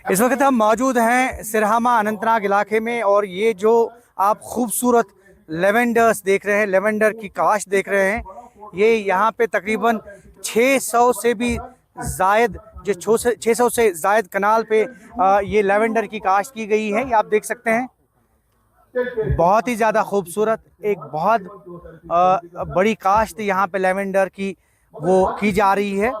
इस वक्त हम मौजूद हैं सिरहामा अनंतनाग इलाके में और ये जो आप खूबसूरत लेवेंडर्स देख रहे हैं, लेवेंडर की काश्त देख रहे हैं, ये यहाँ पे तकरीबन 600 से भी जायद जो 600 से जायद कनाल पे ये लेवेंडर की काश्त की गई है। ये आप देख सकते हैं, बहुत ही ज़्यादा खूबसूरत एक बहुत बड़ी काश्त यहाँ पे लेवेंडर की वो की जा रही है।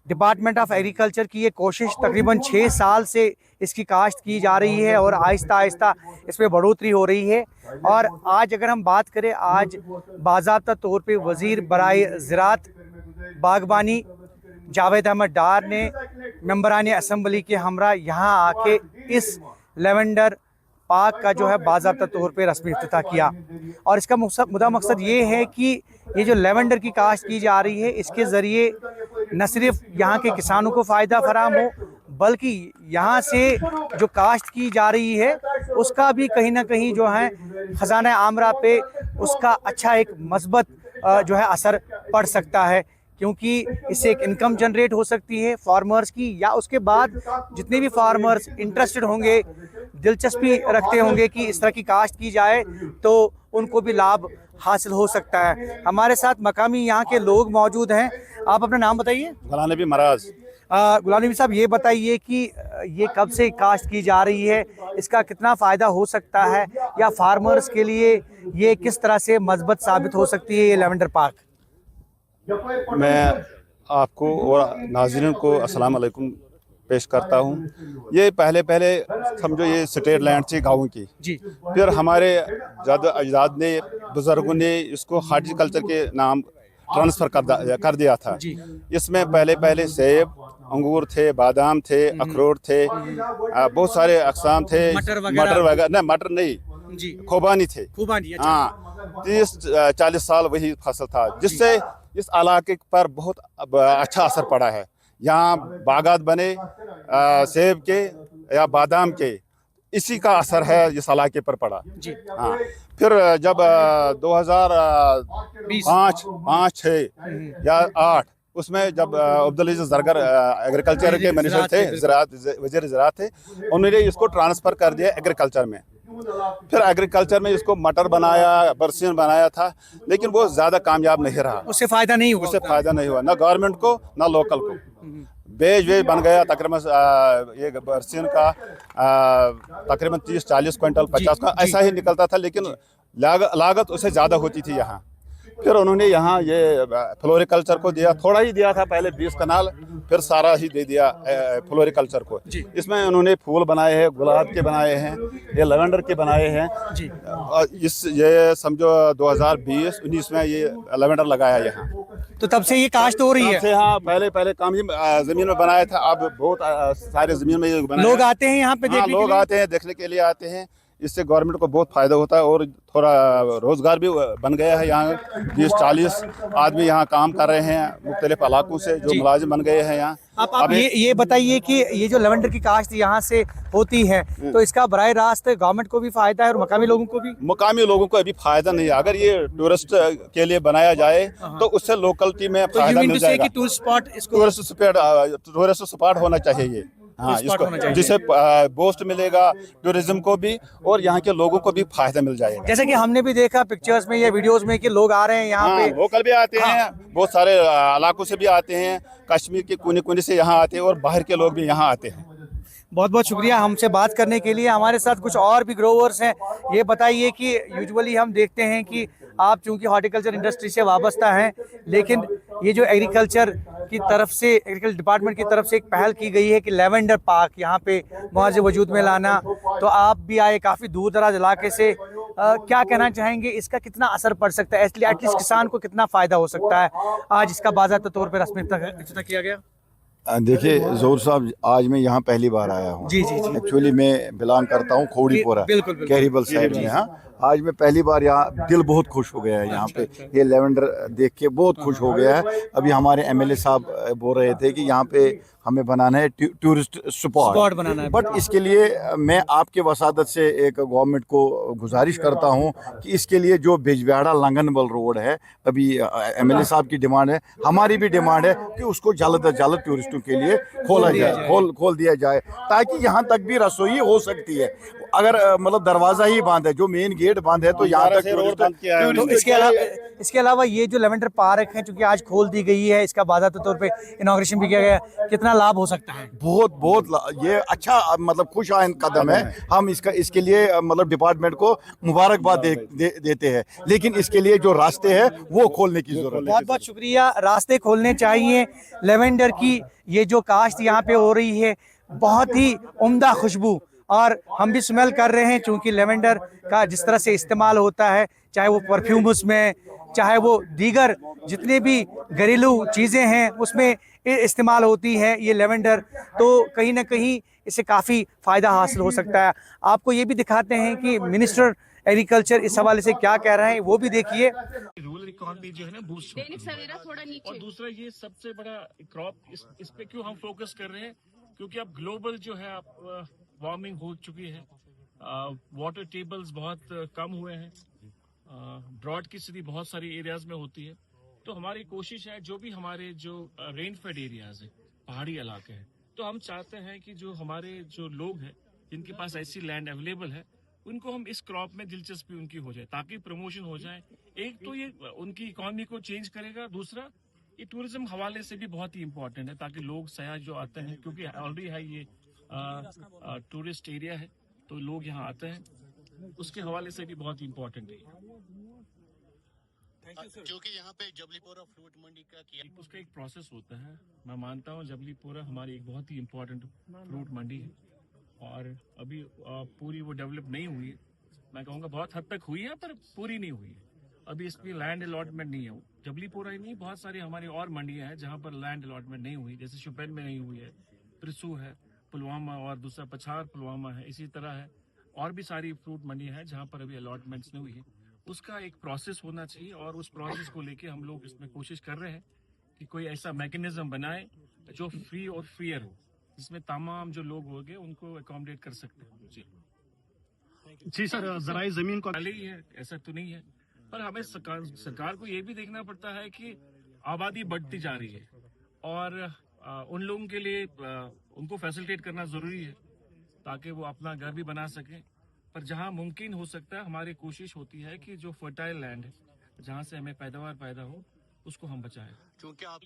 डिपार्टमेंट ऑफ एग्रीकल्चर की ये कोशिश तकरीबन 6 साल से इसकी काश्त की जा रही है और आहिस्ता आहिस्ता इसमें बढ़ोतरी हो रही है। और आज अगर हम बात करें, आज बाज़ाब्ता तौर पे वज़ीर बराए ज़राअत बागबानी जावेद अहमद डार ने मेंबरान असम्बली के हमरा यहाँ आके इस लेवेंडर पार्क का जो है बाज़ाब्ता तौर पे रस्मी इफ्तिताह किया। और इसका मकसद ये है कि ये जो लेवेंडर की काश्त की जा रही है, इसके ज़रिए न सिर्फ यहाँ के किसानों को फ़ायदा फराम हो, बल्कि यहाँ से जो काश्त की जा रही है उसका भी कहीं ना कहीं जो है ख़जाना आमरा पे उसका अच्छा एक मस्बत जो है असर पड़ सकता है, क्योंकि इससे एक इनकम जनरेट हो सकती है फार्मर्स की, या उसके बाद जितने भी फार्मर्स इंटरेस्टेड होंगे, दिलचस्पी रखते होंगे कि इस तरह की काश्त की जाए, तो उनको भी लाभ हासिल हो सकता है। हमारे साथ मकामी यहाँ के लोग मौजूद हैं। आप अपना नाम बताइए। गुलाम नबी महाराज। गुलाम नबी साहब, ये बताइए कि ये कब से काश्त की जा रही है, इसका कितना फ़ायदा हो सकता है, या फार्मर्स के लिए ये किस तरह से मस्बत साबित हो सकती है ये लेवेंडर पार्क? मैं आपको और नाज़रीन को अस्सलाम वालेकुम पेश करता हूँ। ये पहले समझो ये स्टेट लैंड थी गाँव की जी। फिर हमारे ज़्यादा अजदाद ने, बुज़ुर्गों ने इसको हार्टिकल्चर के नाम ट्रांसफ़र कर दिया था। इसमें पहले सेब, अंगूर थे, बादाम थे, अखरोट थे, बहुत सारे अक़साम थे, मटर वगैरह नहीं, मटर नहीं जी, खुबानी थे। हाँ, 30-40 साल वही फसल था, जिससे इस इलाके पर बहुत अच्छा असर पड़ा है। यहाँ बागात बने सेब के या बादाम के, इसी का असर है इस इलाके पर पड़ा जी। हाँ, फिर जब 2005-6 या 8 उसमें जब अब्दुल अजीज जरगर एग्रीकल्चर के मिनिस्टर थे, वज़ीर ज़राअत थे, उन्होंने इसको ट्रांसफ़र कर दिया एग्रीकल्चर में। फिर एग्रीकल्चर में इसको मटर बनाया, बरसीन बनाया था, लेकिन वो ज़्यादा कामयाब नहीं रहा। उससे फ़ायदा नहीं हुआ, ना गवर्नमेंट को ना लोकल को। बेज बन गया तकरीबन ये बरसीन का तकरीबन 30-40 क्विंटल 50 का ऐसा ही निकलता था, लेकिन लागत उससे ज़्यादा होती थी यहाँ। फिर उन्होंने यहाँ ये फ्लोरिकल्चर को दिया, थोड़ा ही दिया था पहले 20 कनाल, फिर सारा ही दे दिया फ्लोरिकल्चर को। इसमें उन्होंने फूल बनाए हैं, गुलाब के बनाए हैं, ये लेवेंडर के बनाए हैं जी। ये समझो 2020-19 में ये लेवेंडर लगाया यहाँ, तो तब से ये काश्त हो रही है। हाँ, पहले कम जमीन में बनाया था, अब बहुत सारे जमीन में ये लोग आते हैं यहाँ पे देखने के लिए। लोग आते हैं, देखने के लिए आते हैं। इससे गवर्नमेंट को बहुत फ़ायदा होता है और थोड़ा रोज़गार भी बन गया है। यहाँ 20-40 आदमी यहाँ काम कर रहे हैं, मुख्तलिफ इलाकों से जो मुलाजिम बन गए हैं यहाँ। आप ये बताइए कि ये जो लेवेंडर की काश्त यहाँ से होती है, तो इसका बराह रास्त गवर्नमेंट को भी फ़ायदा है और मकामी लोगों को भी? मकामी लोगों को अभी फ़ायदा नहीं है। अगर ये टूरिस्ट के लिए बनाया जाए तो उससे लोकलिटी में फ़ायदा मिल जाएगा। टूरिस्ट स्पॉट होना चाहिए ये। हाँ, इसको जिससे बूस्ट मिलेगा टूरिज्म को भी और यहाँ के लोगों को भी फायदा मिल जाएगा। जैसे कि हमने भी देखा पिक्चर्स में या वीडियोस में कि लोग आ रहे हैं यहाँ पे, लोकल भी आते हैं, बहुत सारे इलाकों से भी आते हैं, कश्मीर के कोने से यहाँ आते हैं और बाहर के लोग भी यहाँ आते हैं। बहुत बहुत शुक्रिया हमसे बात करने के लिए। हमारे साथ कुछ और भी ग्रोवर्स हैं। ये बताइए कि यूजुअली हम देखते हैं कि आप चूंकि हॉर्टिकल्चर इंडस्ट्री से वाबस्ता हैं, लेकिन ये जो एग्रीकल्चर की तरफ से, एग्रीकल्चर डिपार्टमेंट की तरफ से एक पहल की गई है कि लेवेंडर पार्क यहाँ पे मुआवजे वजूद में लाना, तो आप भी आए काफ़ी दूर दराज इलाके से, क्या कहना चाहेंगे, इसका कितना असर पड़ सकता है, एटलीस्ट किसान को कितना फ़ायदा हो सकता है आज इसका बाज़ाब्ता तौर पर रस्मी इफ्तिताह किया गया? देखिए ज़ोर साहब, आज मैं यहाँ पहली बार आया हूँ। जी। एक्चुअली मैं बिलोंग करता हूँ खोड़ीपुरा कैरिबल साइड में। हाँ, आज मैं पहली बार यहाँ, दिल बहुत खुश हो गया है यहाँ पे। ये लेवेंडर देख के बहुत खुश हो गया है। अभी हमारे एमएलए साहब बोल रहे थे कि यहाँ पे हमें बनाना है टूरिस्ट स्पॉट बनाना है। बट इसके लिए मैं आपके वसादत से एक गवर्नमेंट को गुजारिश करता हूं कि इसके लिए जो बिजबिहाड़ा लंगनबल रोड है, अभी एमएलए साहब की डिमांड है, हमारी भी डिमांड है कि उसको जल्द से जल्द टूरिस्टों के लिए खोला जाए, खोल दिया जाए, ताकि यहाँ तक भी रसोई हो सकती है। अगर मतलब दरवाजा ही बंद है, जो मेन गेट बंद है, तो यहाँ तक तो इसके अलावा ये जो लेवेंडर पार्क है, चूंकि आज खोल दी गई है, इसका बाज़ाब्ते तौर पे इनॉग्रेशन भी किया गया, कितना लाभ हो सकता है? बहुत ये अच्छा मतलब खुश आइंद कदम है। हम इसके लिए मतलब डिपार्टमेंट को मुबारकबाद देते हैं, लेकिन इसके लिए जो रास्ते हैं वो खोलने की जरूरत है। बहुत बहुत शुक्रिया। रास्ते खोलने चाहिए। लेवेंडर की ये जो काश्त यहाँ पे हो रही है, बहुत ही उम्दा खुशबू, और हम भी स्मेल कर रहे हैं, चूंकि लेवेंडर का जिस तरह से इस्तेमाल होता है, चाहे वो परफ्यूम्स में, चाहे वो दीगर जितने भी घरेलू चीज़ें हैं उसमें इस्तेमाल होती है ये लेवेंडर, तो कहीं ना कहीं इससे काफ़ी फ़ायदा हासिल हो सकता है। आपको ये भी दिखाते हैं कि मिनिस्टर एग्रीकल्चर इस हवाले से क्या कह रहे हैं, वो भी देखिए। रूरल इकोनॉमी जो है ना बूस्ट और दूसरा ये सबसे बड़ा क्रॉप, इस पे क्यों हम फोकस कर रहे हैं, क्योंकि अब ग्लोबल जो है अब वार्मिंग हो चुकी है, वाटर टेबल्स बहुत कम हुए हैं, ड्रॉट की स्थिति बहुत सारी एरियाज में होती है। तो हमारी कोशिश है जो भी हमारे जो रेनफेड एरियाज है, पहाड़ी इलाके हैं, तो हम चाहते हैं कि जो हमारे जो लोग हैं जिनके पास ऐसी लैंड अवेलेबल है, उनको हम इस क्रॉप में दिलचस्पी उनकी हो जाए, ताकि प्रमोशन हो जाए। एक तो ये उनकी इकोनॉमी को चेंज करेगा, दूसरा ये टूरिज्म हवाले से भी बहुत ही इम्पोर्टेंट है, ताकि लोग सयाह जो आते हैं, क्योंकि ऑलरेडी है ये टूरिस्ट एरिया है, तो लोग यहाँ आते हैं, उसके हवाले से भी बहुत इम्पोर्टेंट है। क्योंकि यहाँ पे जबलीपोरा फ्रूट मंडी का किया, उसका एक प्रोसेस होता है। मैं मानता हूँ जबलीपोरा हमारी एक बहुत ही इम्पोर्टेंट फ्रूट मंडी है, और अभी पूरी वो डेवलप नहीं हुई है। मैं कहूँगा बहुत हद तक हुई है, पर पूरी नहीं हुई है। अभी इसकी लैंड अलॉटमेंट नहीं है। जबलीपोरा ही नहीं, बहुत सारी हमारी और मंडियाँ हैं जहाँ पर लैंड अलॉटमेंट नहीं हुई, जैसे शुपैन में नहीं हुई है, त्रिसू है, पुलवामा, और दूसरा पछार पुलवामा है। इसी तरह है और भी सारी फ्रूट मंडी है जहाँ पर अभी अलॉटमेंट्स नहीं हुई है। उसका एक प्रोसेस होना चाहिए, और उस प्रोसेस को लेके हम लोग इसमें कोशिश कर रहे हैं कि कोई ऐसा मैकेनिज्म बनाए जो फ्री और फेयर हो, जिसमें तमाम जो लोग होंगे उनको अकोमोडेट कर सकते हैं। जी सर, ज़राई ज़मीन को पहले ही है, ऐसा तो नहीं है, पर हमें सरकार को ये भी देखना पड़ता है कि आबादी बढ़ती जा रही है, और उन लोगों के लिए उनको फैसिलिटेट करना ज़रूरी है, ताकि वो अपना घर भी बना सकें। पर जहाँ मुमकिन हो सकता है, हमारी कोशिश होती है कि जो फर्टाइल लैंड है, जहाँ से हमें पैदावार पैदा हो, उसको हम बचाएं। क्योंकि आप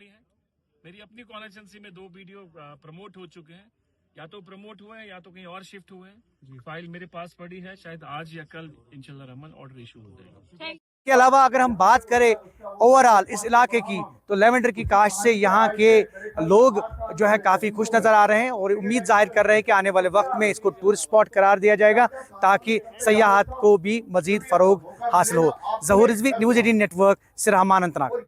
मेरी अपनी कॉन्स्टिट्यूंसी में 2 वीडियो प्रमोट हो चुके हैं, या तो प्रमोट हुए हैं या तो कहीं और शिफ्ट हुए हैं। फाइल मेरे पास पड़ी है, शायद आज या कल इंशाल्लाह रहमान ऑर्डर इशू हो जाएगा। के अलावा अगर हम बात करें ओवरऑल इस इलाके की, तो लेवेंडर की काश्त से यहाँ के लोग जो है काफ़ी खुश नज़र आ रहे हैं, और उम्मीद जाहिर कर रहे हैं कि आने वाले वक्त में इसको टूरिस्ट स्पॉट करार दिया जाएगा, ताकि सयाहत को भी मज़ीद फ़रोग हासिल हो। ज़हूर रिज़वी, न्यूज़ 18 नेटवर्क, सिरहमा अनंतनाग।